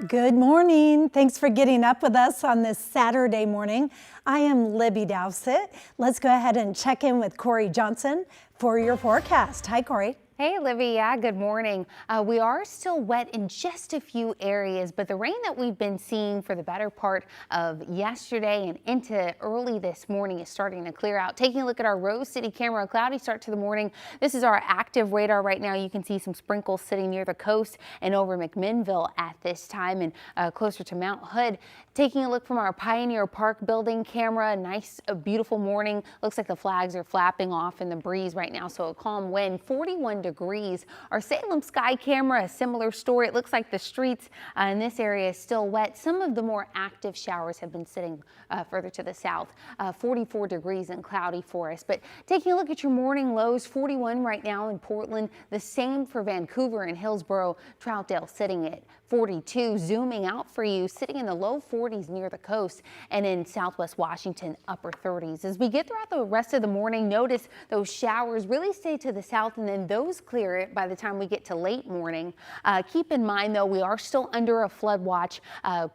Good morning. Thanks for getting up with us on this Saturday morning. I am Libby Dowsett. Let's go ahead and check in with Corey Johnson for your forecast. Hi, Corey. Hey, Libby. Yeah, good morning. We are still wet in just a few areas, but the rain that we've been seeing for the better part of yesterday and into early this morning is starting to clear out. Taking a look at our Rose City camera, a cloudy start to the morning. This is our active radar right now. You can see some sprinkles sitting near the coast and over McMinnville at this time and closer to Mount Hood. Taking a look from our Pioneer Park building camera, a nice, beautiful morning. Looks like the flags are flapping off in the breeze right now, so a calm wind, 41 degrees. Our Salem Sky camera, a similar story. It looks like the streets in this area is still wet. Some of the more active showers have been sitting further to the south. 44 degrees and cloudy for us. But taking a look at your morning lows, 41 right now in Portland. The same for Vancouver and Hillsborough. Troutdale sitting at 42. Zooming out for you, sitting in the low 40s near the coast, and in Southwest Washington, upper 30s. As we get throughout the rest of the morning, notice those showers really stay to the south, and then those clear it by the time we get to late morning. Keep in mind, though, we are still under a flood watch.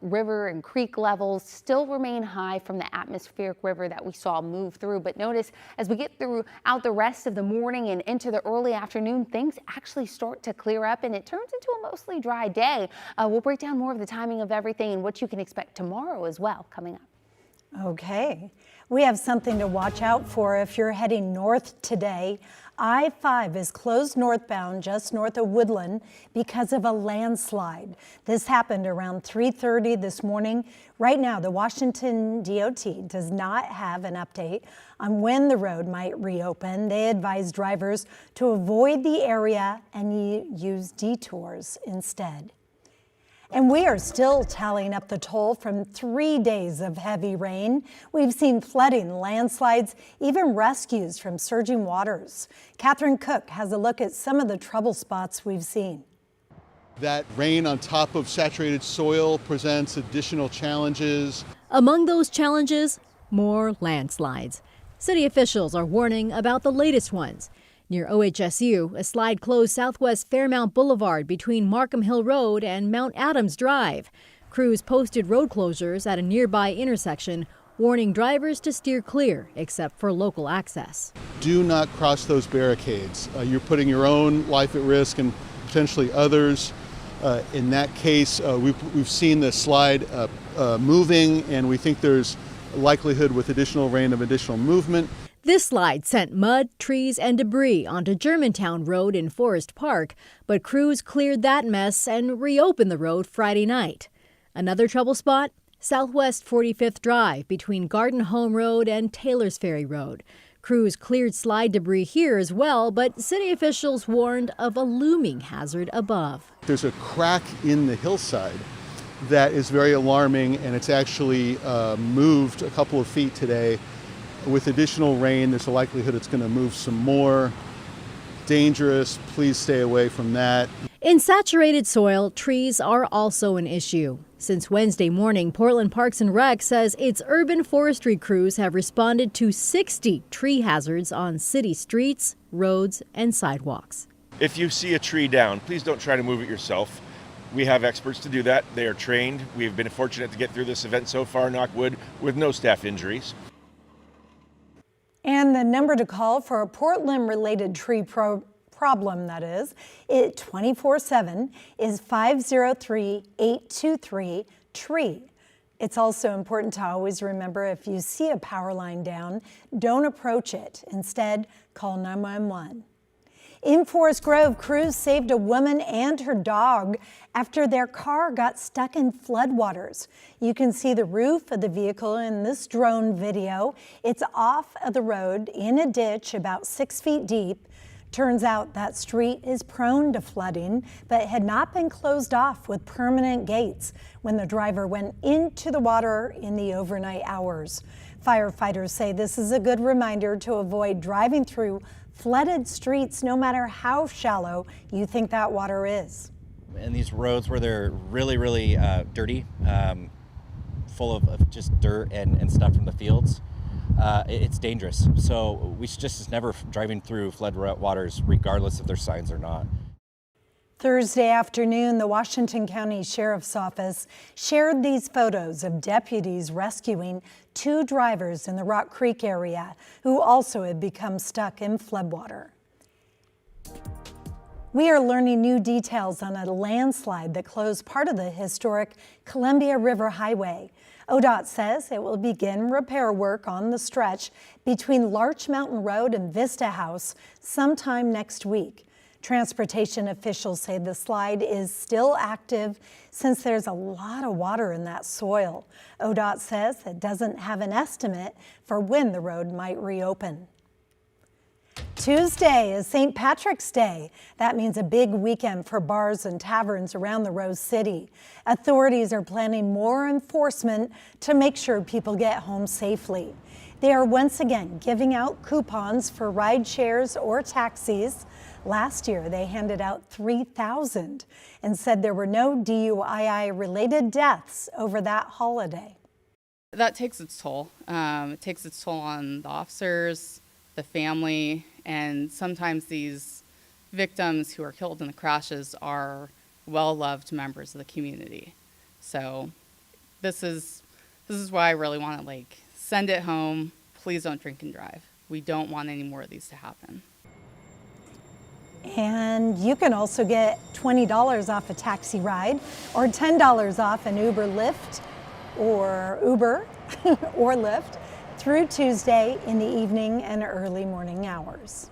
River and creek levels still remain high from the atmospheric river that we saw move through. But notice as we get throughout the rest of the morning and into the early afternoon, things actually start to clear up, and it turns into a mostly dry day. We'll break down more of the timing of everything and what you can expect tomorrow as well coming up. Okay, we have something to watch out for if you're heading north today. I-5 is closed northbound just north of Woodland because of a landslide. This happened around 3:30 this morning. Right now, the Washington DOT does not have an update on when the road might reopen. They advise drivers to avoid the area and use detours instead. And we are still tallying up the toll from 3 days of heavy rain. We've seen flooding, landslides, even rescues from surging waters. Catherine Cook has a look at some of the trouble spots we've seen. That rain on top of saturated soil presents additional challenges. Among those challenges, more landslides. City officials are warning about the latest ones. Near OHSU, a slide closed southwest Fairmount Boulevard between Markham Hill Road and Mount Adams Drive. Crews posted road closures at a nearby intersection, warning drivers to steer clear except for local access. Do not cross those barricades. You're putting your own life at risk and potentially others. In that case, we've seen the slide moving, and we think there's likelihood with additional rain of additional movement. This slide sent mud, trees, and debris onto Germantown Road in Forest Park, but crews cleared that mess and reopened the road Friday night. Another trouble spot? Southwest 45th Drive between Garden Home Road and Taylor's Ferry Road. Crews cleared slide debris here as well, but city officials warned of a looming hazard above. There's a crack in the hillside that is very alarming, and it's actually moved a couple of feet today. With additional rain, there's a likelihood it's going to move some more. Dangerous. Please stay away from that. In saturated soil, trees are also an issue. Since Wednesday morning, Portland Parks and Rec says its urban forestry crews have responded to 60 tree hazards on city streets, roads, and sidewalks. If you see a tree down, please don't try to move it yourself. We have experts to do that. They are trained. We've been fortunate to get through this event so far, knock wood, with no staff injuries. And the number to call for a Portland-related tree problem, that is, 24/7 is 503-823-TREE. It's also important to always remember if you see a power line down, don't approach it. Instead, call 911. In Forest Grove, crews saved a woman and her dog after their car got stuck in floodwaters. You can see the roof of the vehicle in this drone video. It's off of the road in a ditch about 6 feet deep. Turns out that street is prone to flooding, but had not been closed off with permanent gates when the driver went into the water in the overnight hours. Firefighters say this is a good reminder to avoid driving through flooded streets, no matter how shallow you think that water is. And these roads where they're really dirty, full of just dirt and stuff from the fields, it's dangerous. So we should just never driving through flood waters, regardless if there's signs or not. Thursday afternoon, the Washington County Sheriff's Office shared these photos of deputies rescuing 2 drivers in the Rock Creek area who also had become stuck in floodwater. We are learning new details on a landslide that closed part of the historic Columbia River Highway. ODOT says it will begin repair work on the stretch between Larch Mountain Road and Vista House sometime next week. Transportation officials say the slide is still active since there's a lot of water in that soil. ODOT says it doesn't have an estimate for when the road might reopen. Tuesday is St. Patrick's Day. That means a big weekend for bars and taverns around the Rose City. Authorities are planning more enforcement to make sure people get home safely. They are once again giving out coupons for ride shares or taxis. Last year, they handed out 3,000 and said there were no DUI-related deaths over that holiday. That takes its toll. It takes its toll on the officers, the family, and sometimes these victims who are killed in the crashes are well-loved members of the community. So this is why I really want to send it home. Please don't drink and drive. We don't want any more of these to happen. And you can also get $20 off a taxi ride or $10 off an Uber Lyft or Uber or Lyft through Tuesday in the evening and early morning hours.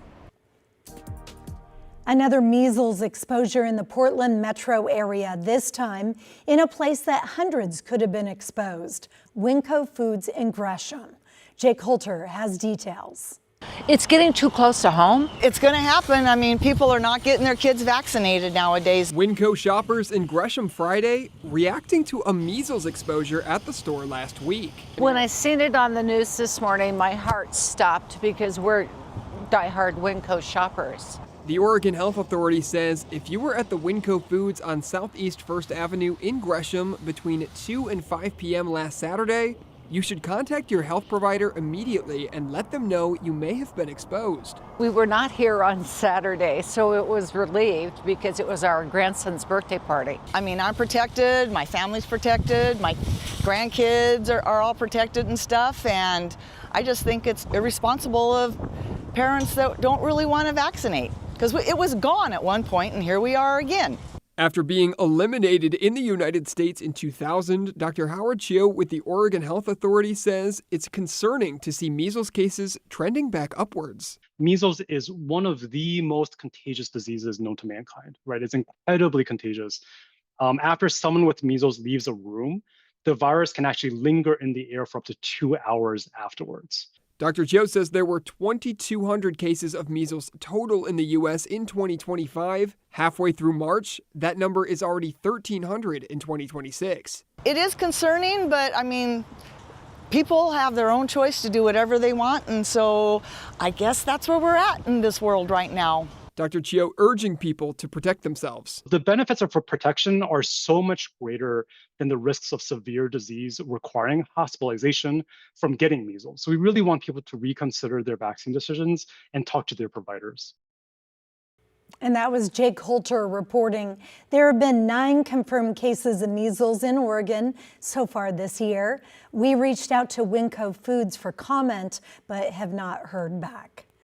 Another measles exposure in the Portland metro area, this time in a place that hundreds could have been exposed, Winco Foods in Gresham. Jake Holter has details. It's getting too close to home. It's going to happen. I mean, people are not getting their kids vaccinated nowadays. Winco shoppers in Gresham Friday reacting to a measles exposure at the store last week. When I seen it on the news this morning, my heart stopped because we're diehard Winco shoppers. The Oregon Health Authority says if you were at the Winco Foods on Southeast First Avenue in Gresham between 2 and 5 p.m. last Saturday, you should contact your health provider immediately and let them know you may have been exposed. We were not here on Saturday, so it was relieved because it was our grandson's birthday party. I mean, I'm protected, my family's protected, my grandkids are all protected and stuff, and I just think it's irresponsible of parents that don't really want to vaccinate, because it was gone at one point, and here we are again. After being eliminated in the United States in 2000, Dr. Howard Chio with the Oregon Health Authority says it's concerning to see measles cases trending back upwards. Measles is one of the most contagious diseases known to mankind, right? It's incredibly contagious. After someone with measles leaves a room, the virus can actually linger in the air for up to 2 hours afterwards. Dr. Chio says there were 2,200 cases of measles total in the U.S. in 2025. Halfway through March, that number is already 1,300 in 2026. It is concerning, but I mean, people have their own choice to do whatever they want, and so I guess that's where we're at in this world right now. Dr. Chio urging people to protect themselves. The benefits of protection are so much greater than the risks of severe disease requiring hospitalization from getting measles. So we really want people to reconsider their vaccine decisions and talk to their providers. And that was Jake Holter reporting. There have been 9 confirmed cases of measles in Oregon so far this year. We reached out to Winco Foods for comment, but have not heard back.